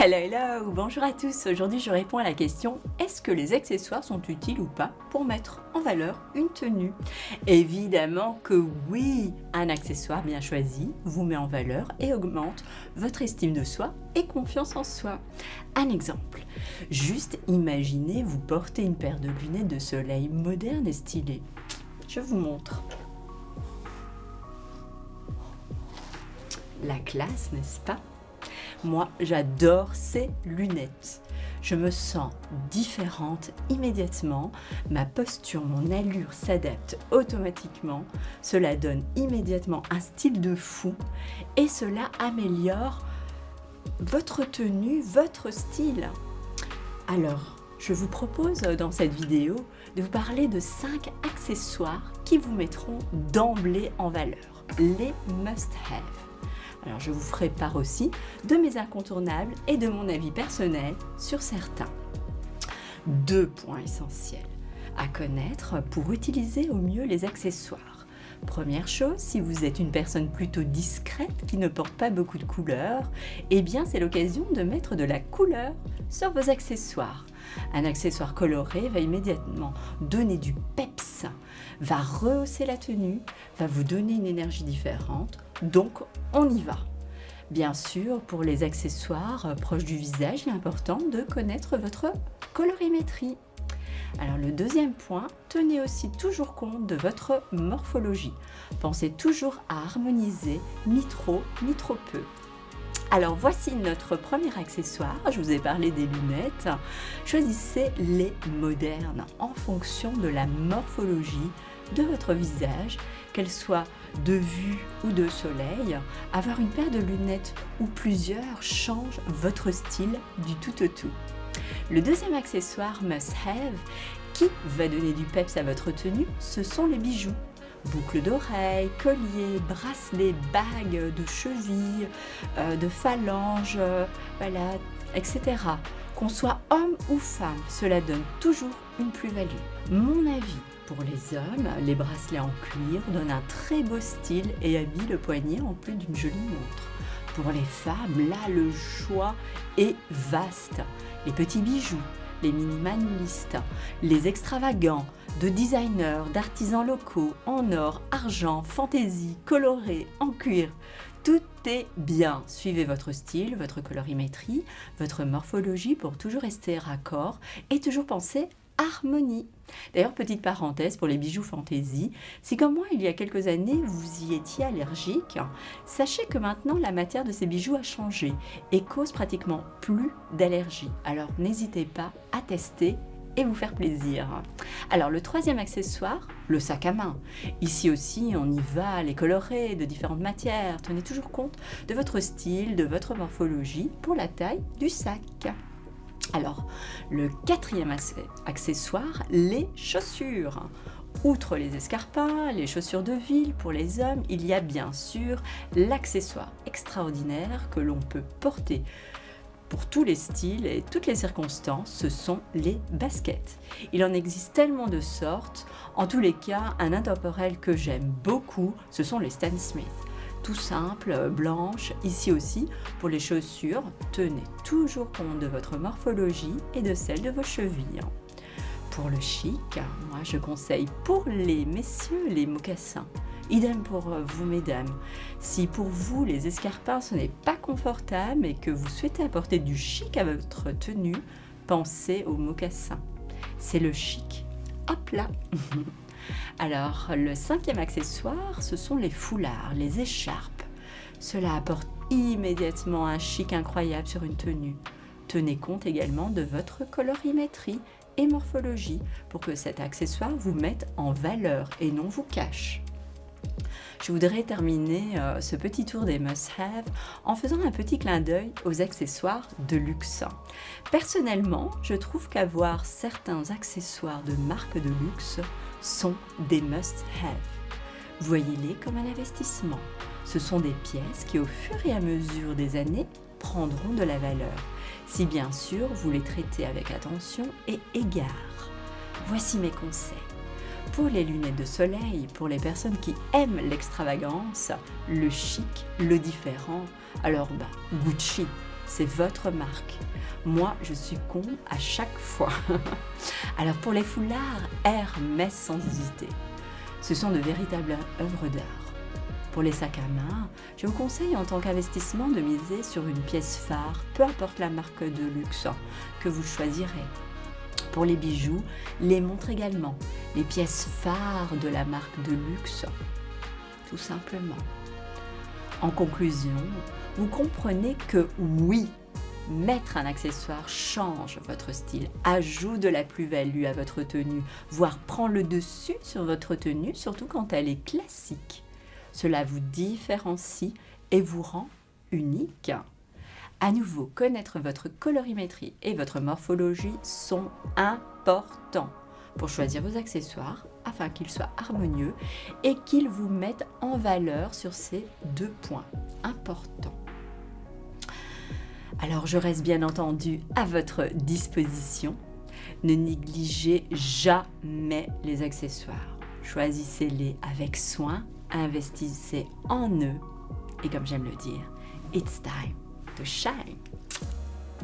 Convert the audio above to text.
Hello, hello, bonjour à tous. Aujourd'hui, je réponds à la question: est-ce que les accessoires sont utiles ou pas pour mettre en valeur une tenue? Évidemment que oui, un accessoire bien choisi vous met en valeur et augmente votre estime de soi et confiance en soi. Un exemple, juste imaginez vous porter une paire de lunettes de soleil modernes et stylées. Je vous montre. La classe, n'est-ce pas? Moi, j'adore ces lunettes. Je me sens différente immédiatement. Ma posture, mon allure s'adapte automatiquement. Cela donne immédiatement un style de fou et cela améliore votre tenue, votre style. Alors, je vous propose dans cette vidéo de vous parler de 5 accessoires qui vous mettront d'emblée en valeur. Les must-have. Alors je vous ferai part aussi de mes incontournables et de mon avis personnel sur certains. 2 points essentiels à connaître pour utiliser au mieux les accessoires. Première chose, si vous êtes une personne plutôt discrète qui ne porte pas beaucoup de couleurs, eh bien c'est l'occasion de mettre de la couleur sur vos accessoires. Un accessoire coloré va immédiatement donner du peps, va rehausser la tenue, va vous donner une énergie différente, donc on y va. Bien sûr, pour les accessoires proches du visage, il est important de connaître votre colorimétrie. Alors le deuxième point, tenez aussi toujours compte de votre morphologie. Pensez toujours à harmoniser, ni trop peu. Alors voici notre premier accessoire, je vous ai parlé des lunettes. Choisissez les modernes en fonction de la morphologie de votre visage, qu'elle soit de vue ou de soleil. Avoir une paire de lunettes ou plusieurs change votre style du tout au tout. Le deuxième accessoire must-have qui va donner du peps à votre tenue, ce sont les bijoux. Boucles d'oreilles, colliers, bracelets, bagues de cheville, de phalanges, voilà, etc. Qu'on soit homme ou femme, cela donne toujours une plus-value. Mon avis, pour les hommes, les bracelets en cuir donnent un très beau style et habillent le poignet en plus d'une jolie montre. Pour les femmes, là, le choix est vaste. Les petits bijoux, les minimalistes, les extravagants, de designers, d'artisans locaux, en or, argent, fantaisie, coloré, en cuir. Tout est bien. Suivez votre style, votre colorimétrie, votre morphologie pour toujours rester raccord et toujours penser harmonie. D'ailleurs, petite parenthèse pour les bijoux fantaisie, si comme moi il y a quelques années vous y étiez allergique, sachez que maintenant la matière de ces bijoux a changé et cause pratiquement plus d'allergie. Alors n'hésitez pas à tester et vous faire plaisir. Alors le troisième accessoire, le sac à main. Ici aussi on y va, les colorés de différentes matières. Tenez toujours compte de votre style, de votre morphologie pour la taille du sac. Alors, le quatrième accessoire, les chaussures. Outre les escarpins, les chaussures de ville pour les hommes, il y a bien sûr l'accessoire extraordinaire que l'on peut porter pour tous les styles et toutes les circonstances, ce sont les baskets. Il en existe tellement de sortes. En tous les cas, un intemporel que j'aime beaucoup, ce sont les Stan Smith. Tout simple, blanche, ici aussi, pour les chaussures, tenez toujours compte de votre morphologie et de celle de vos chevilles. Pour le chic, moi je conseille pour les messieurs les mocassins. Idem pour vous mesdames. Si pour vous les escarpins ce n'est pas confortable et que vous souhaitez apporter du chic à votre tenue, pensez aux mocassins. C'est le chic. Hop là. Alors, le cinquième accessoire, ce sont les foulards, les écharpes. Cela apporte immédiatement un chic incroyable sur une tenue. Tenez compte également de votre colorimétrie et morphologie pour que cet accessoire vous mette en valeur et non vous cache. Je voudrais terminer ce petit tour des must-have en faisant un petit clin d'œil aux accessoires de luxe. Personnellement, je trouve qu'avoir certains accessoires de marque de luxe sont des must-have. Voyez-les comme un investissement. Ce sont des pièces qui, au fur et à mesure des années, prendront de la valeur, si bien sûr vous les traitez avec attention et égard. Voici mes conseils. Pour les lunettes de soleil, pour les personnes qui aiment l'extravagance, le chic, le différent, alors Gucci, c'est votre marque. Moi, je succombe à chaque fois. Alors pour les foulards, Hermès sans hésiter. Ce sont de véritables œuvres d'art. Pour les sacs à main, je vous conseille en tant qu'investissement de miser sur une pièce phare, peu importe la marque de luxe que vous choisirez. Pour les bijoux, les montres également, les pièces phares de la marque de luxe, tout simplement. En conclusion, vous comprenez que oui, mettre un accessoire change votre style, ajoute de la plus-value à votre tenue, voire prend le dessus sur votre tenue, surtout quand elle est classique. Cela vous différencie et vous rend unique. À nouveau, connaître votre colorimétrie et votre morphologie sont importants pour choisir vos accessoires afin qu'ils soient harmonieux et qu'ils vous mettent en valeur sur ces 2 points importants. Alors, je reste bien entendu à votre disposition. Ne négligez jamais les accessoires. Choisissez-les avec soin, investissez en eux et comme j'aime le dire, it's time to shine.